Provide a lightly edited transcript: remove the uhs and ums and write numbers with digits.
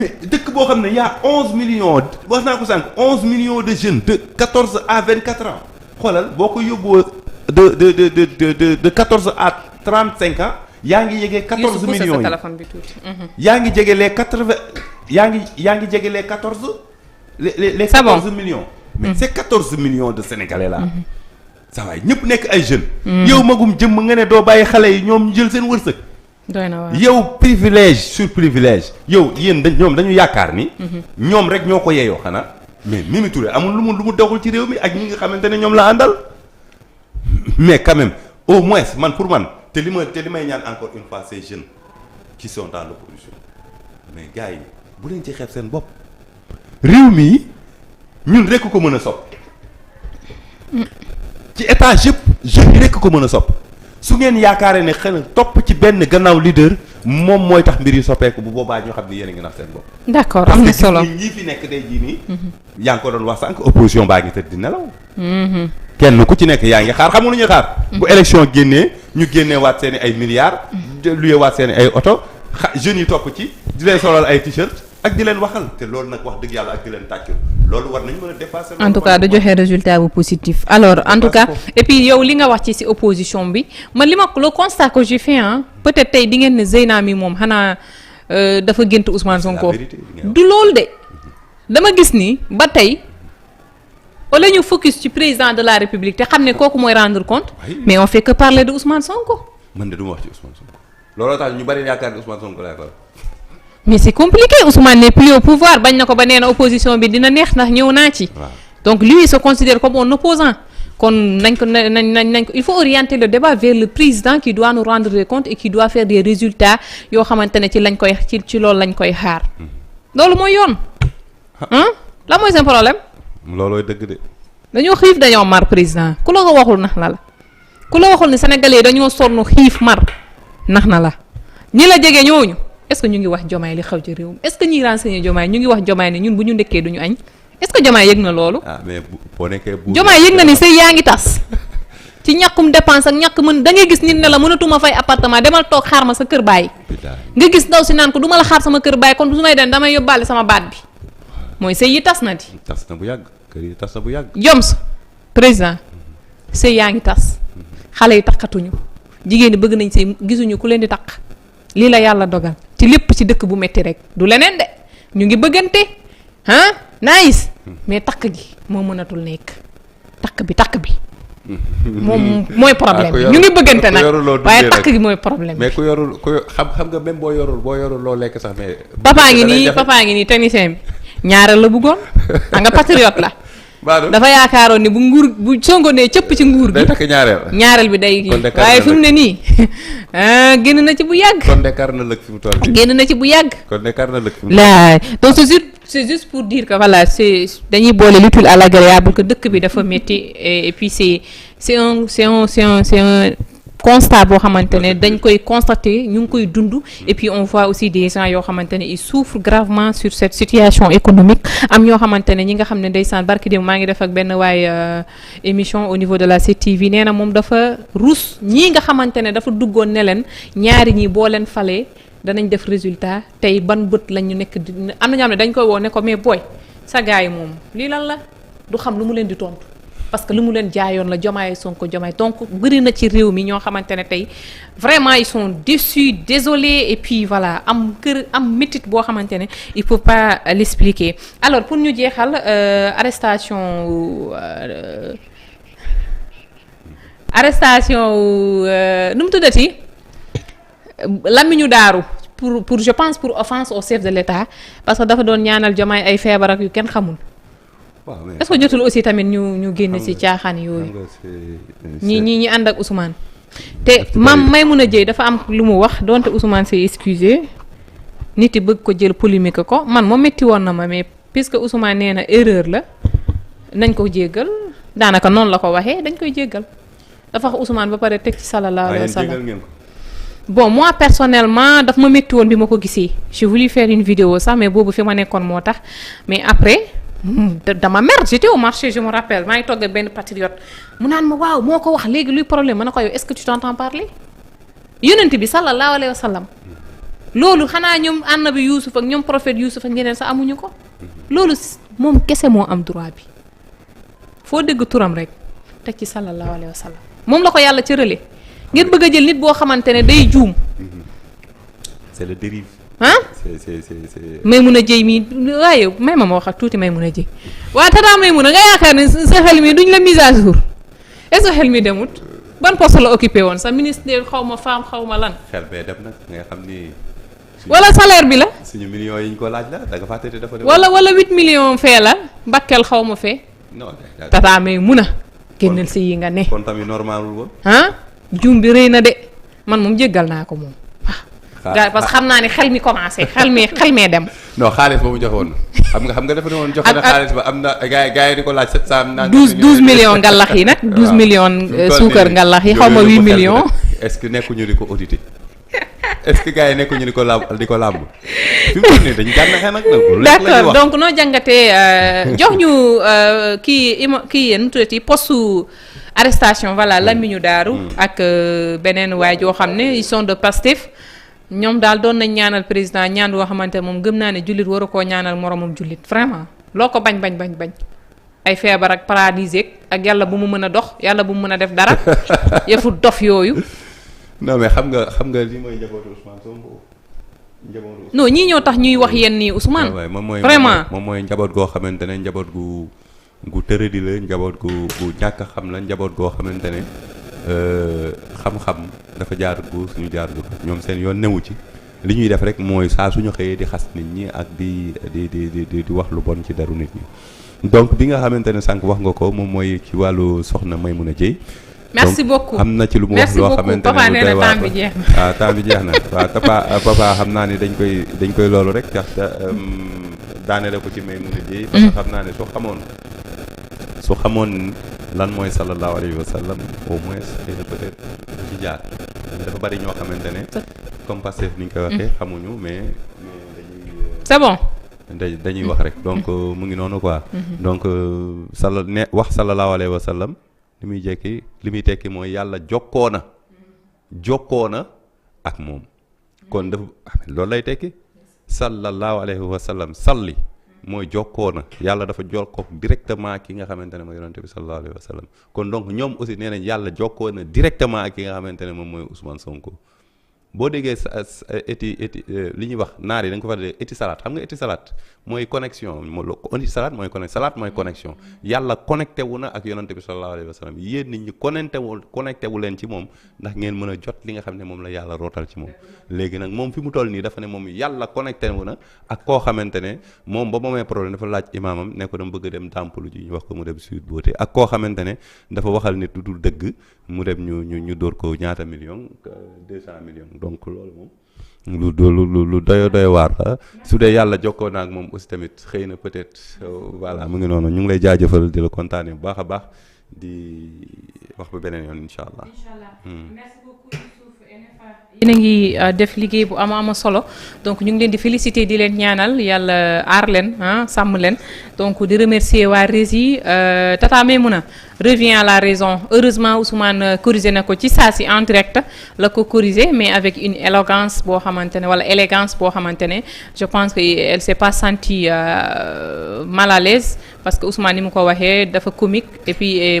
dëkk boo xam ne y a 11 millions wax naa ko sànq 11 millions de jeunes de 14 à 24 ans xoolal boo ko yóbboo de 14 à 35 ans yaa ngi yegee 14 millions yi téléphone bi tuuti. yaa ngi jege les 80 yaa ngi jege les 14 les 14 millions. mais c'est 14 millions de sénégalais là. ça va ñëpp nekk ay jeunes. yow magum jëmm nga ne doo bàyyi xale yi ñoom ñu jël seen wërsëg. doy na waar yow privilège sur privilège yow yéen ñoom dañu yaakaar ni. ñoom rek ñoo ko yeyoo xanaa. mais Mimi Touré amul lu mu doxul ci réew mi ak ñi nga xamante ne ñoom la àndal. mais quand même au moins man pour man te li may ñaan encore une fois ces jeunes qui sont dans l'opposition mais gars yi bu leen ci xeeb seen bopp. réew mi ñun rekk ko mën a sopp ci étage yëpp jeunes yi rekk ko mën a sopp su ngeen yaakaaree ne xëy na topp ci benn gannaaw leader moom mooy tax mbir yi soppeeku bu boobaa ñoo xam ne yéen a ngi nax seen bopp. d'accord am na solo parce que ñi fi nekk tey jii nii. yaa ngi ko doon wax sànq opposition baa ngi tëdd di nelaw. kenn ku ci nekk yaa ngi xaar xam nga lu ñuy xaar. bu élection génnee ñu génnee waat seen i ay milliards. luye waat seen i ay oto jeunes yi topp ci di leen solal ay t-shirt ak di leen waxal te loolu nag wax dëgg yàlla ak di leen tàccul loolu war nañu mën a dépasser. en tout cas da joxe résultat bu positif alors en tout cas et puis yow li nga wax ci opposition bi man li ma le constat que j'ai fait peut-être tey di ngeen ne Zeyna mi moom xanaa dafa gént Ousmane Sonko du loolu de dama gis ni ba tey wala ñu focus ci président de la République te xam ne kooku mooy rendre compte mais on fait que parler de Ousmane Sonko. man de du ma wax ci Ousmane Sonko looloo tax ñu bari yaakaar ne Ousmane Sonko laay faral. mais c'est compliqué Ousmane n'est plus au pouvoir bañ na ko ba nee na opposition bi dina neex ndax ñëw naa ci. donc lui il se considère comme un opposant kon nañ ko nañ ko il faut orienter le débat vers le président qui doit nous rendre des comptes et qui doit faire des résultats yoo xamante ne ci lañ koy ci loolu lañ koy xaar. loolu mooy yoon. la mooy seen problème. loolooy dëgg de. dañoo xiif dañoo mar président ku la ko waxul nax na la ku la waxul ne sénégalais yi dañoo sonn xiif mar nax na la ñi la jege ñooñu. est-ce que ñu ngi wax Diomaye li xew ci réew mi est-ce que ñiy renseigner Diomaye ñu ngi wax Diomaye ne ñun bu ñu ndekkee duñu añ est-ce que Diomaye yëg na loolu. mais boo nekkee buur Diomaye yëg na ni sëy yaa ngi tas ci ñàkkum dépense ak ñàkk mën da ngay gis nit ne la mënatuma fay appartement demal toog xaar ma sa kër baay. nga gis ndaw si naan ko du ma la xaar sama kër baay kon su may dem damay yóbbaale sama baat bi mooy sëy yi tas na di. tas na bu yàgg kër yi tas na bu yàgg. Joms président sëy yaa ngi tas xale yi takkatuñu jigéen ñi bëgg nañ sëy gisuñu ku leen di takk lii la yàlla dogal ci lépp ci dëkk bu metti rek du leneen de ñu ngi bëggante nice mais takk gi moo mënatul nekk takk bi moom mooy problème bi ñu ngi bëggante nag waaye takk gi mooy problème mais ku yorul xam nga même boo yorul loo lekk sax mais papa ngi nii technicien bi ñaareel la bëggoon nga patriote la dafa yaakaaroon ni bu Sonko nee cëpp ci nguur gi day takk ñaareel bi day waaye fi mu ne nii génn na ci bu yàgg. kon dekar na lëkk fi mu toll nii génn na ci bu yàgg. kon dekar na lëkk fi mu toll donc c'est juste pour dire que voilà c'est dañuy boole l'utile à l'agréable que dëkk bi dafa métti et puis c'est un constat boo xamante ne dañ koy constater ñu ngi koy dund et puis on voit aussi des gens yoo xamante ne ils souffrent gravement sur cette situation économique am ñoo xamante ne ñi nga xam ne ndeysaan barki dem maa ngi def ak benn waaye émission au niveau de la CTV nee na moom dafa ruus ñii nga xamante ne dafa duggoon ne leen ñaari ñi boo leen falee danañ def résultat tey ban bët lañ ñu nekk am na ñoo xam ne dañ koy woo ne ko mais booy sa gars yi moom lii lan la du xam lu mu leen di tontu. parce que li mu leen jaayoon la Diomaye Sonko Diomaye donc bëri na ci réew mi ñoo xamante ne tey vraiment ils sont déçus désolés et puis voilà am métit boo xamante ne il faut pas l'expliquer alors pour ñu jeexal arrestation nu mu tuddati Lamine Daaru pour je pense pour offense au chef de l'État parce que dafa doon ñaanal Diomaye ay feebar ak yu kenn xamul. est-ce que jotul aussi tamit ñu génn ci caaxaan yooyu ñi ànd ak Ousmane te Maimouna Dièye dafa am lu mu wax donte Ousmane s'est excusé nit yi bëgg ko jël polémique ko man moom métti woon na ma mais puisque Ousmane nee na erreur la nañ ko jéggal daanaka noonu la ko waxee dañ koy jéggal dafa wax Ousmane ba pare teg ci sallallahu alayhi wa sallam bon moi personnellement daf ma métti woon bi ma ko gisee j'ai voulu faire une vidéo sax mais boobu fi ma nekkoon moo tax mais après dama mer j'étais au marché je me rappelle maa ngi toog benn patriote mu naan ma waaw moo ko wax léegi luy problème ma ne ko yow est-ce que tu t'entends parler yonent bi sallallahu alayhi wa sallam loolu xanaa ñoom annabi Yuusuf ak ñoom prophète Yuusuf ak ñeneen sax amuñu ko loolu moom kese moo am droit bi foo dégg turam rek teg ci sallallahu alayhi wa sallam moom la ko yàlla cërale ngeen bëgg a jël nit boo xamante ne day juum c'est le dérive ah c'est may mun a jëy mii waaye may ma wax ak tuuti may mun a jëy waa tataa may mun a nga yaakaar ne sa xel mi duñ la mise à jour est-ce que xel mi demut ban poste la occupé woon sa ministère xaw ma femme xaw ma lan xel bee dem nag nga xam ni wala salaire bi la suñu millions yi ñu ko laaj la da nga fàtte dafa dem wala 8 millions fee la Bakel xaw ma fee non tataa may mun a génnal si yi nga ne kon tamit normalul woon ah juum bi rëy na de man moom jéggal naa ko moom waaw parce que xam naa ne xel mi commencé xel mee dem non xaalis ba mu joxe woon xam nga dafa ne woon joxe na xaalis ba am na gars yi di ko laaj 700 12 millions ngalax yi nag 12 millions suukar ngalax yi xaw ma 8 millions est-ce que nekkuñu di ko audité est-ce que gars yi nekkuñu di ko làmb fi mu toll nii dañu gànnaxee nag d'accord donc noo jàngatee jox ñu kii yéen tuddati poste arrestation voilà Lamine Darou ak beneen waay joo xam ne ils sont de Pastef ñoom daal doon nañ ñaanal président ñaan woo xamante ne moom gëm naa ne jullit waru koo ñaanal moromam jullit vraiment loo ko bañ ay feebar ak paralysé ak yàlla bu mu mën a dox yàlla bu mu mën a def dara yëfu dof yooyu. non mais xam nga li mooy njabootu Ousmane Sonko non ñii ñoo tax ñuy wax yenn nii Ousmane. vraiment moom mooy njaboot goo xamante ne njaboot gu tëradi la njaboot gu ñàkk xam la njaboot goo xamante ne xam-xam dafa jaar gu suñu jaar gu ñoom seen yoon newu ci li ñuy def rek mooy saa suñu xëyee di xas nit ñi ak di wax lu bon ci deru nit ñi donc bi nga xamante ne sànq wax nga ko moom mooy ci wàllu soxna Maimouna Dièye. merci beaucoup am na ci lu mu wax loo xamante ne lu doy waar waaw temps bi jeex na waaw papa xam naa ni dañ koy loolu rek tax daanele ko ci Maimouna Dièye parce que xam naa ne su xamoon lan mooy sallallahu alayhi wa sallam au moins xëy na peut-être ci jaar dafa bari ñoo xamante ne comme Pastef ni ñu koy waxee xamuñu mais dañuy c'est bon dañuy wax rek donc mu ngi noonu quoi donc wax sallallahu alayhi wa sallam li muy tekki mooy yàlla jokkoo na ak moom kon dafa loolu lay tekki sallallahu alayhi wa sallam salli mooy jokkoo na yàlla dafa jokkoo directement ki nga xamante ne mooy yonente bi sallallahu alayhi wa sallam kon donc ñoom aussi nee nañ yàlla jokkoo na directement ak ki nga xamante ne moom mooy Ousmane Sonko boo déggee li ñuy wax naar yi dañ ko fa dee Etisalat xam nga Etisalat mooy connexion Etisalat mooy connexion yàlla connecté wu na ak yonante bi sallallahu alayhi wa sallam yéen nit ñi connecté wu leen ci moom ndax ngeen mën a jot li nga xam ne moom la yàlla rootal ci moom léegi nag moom fi mu toll nii dafa ne moom yàlla connecté wu na ak koo xamante ne moom ba moomee problème dafa laaj imaamam ne ko dama bëgg a dem dàmpalu ji ñu wax ko mu dem Sweet Beauté ak koo xamante ne dafa waxal nit du dul dëgg mu dem ñu dóor ko ñaata millions 200 millions donc loolu moom lu doy waar la su dee yàlla jokkoo na ak moom aussi tamit xëy na peut-être voilà mu ngi noonu ñu ngi lay jaajëfal di la kontaane bu baax a baax di wax ba beneen yoon incha allah. merci beaucoup yéen a ngi def liggéey bu ama solo donc ñu ngi leen di féliciter di leen ñaanal yàlla aar leen sàmm leen donc di remercier waa Rési Tata Maimouna revient à la raison heureusement Ousmane corrigé na ko ci saa si en direct la ko corrigé mais avec une élégance boo xamante ne wala élégance boo xamante ne je pense que elle s'est pas sentie mal à l'aise parce que Ousmane ni mu ko waxee dafa comique et puis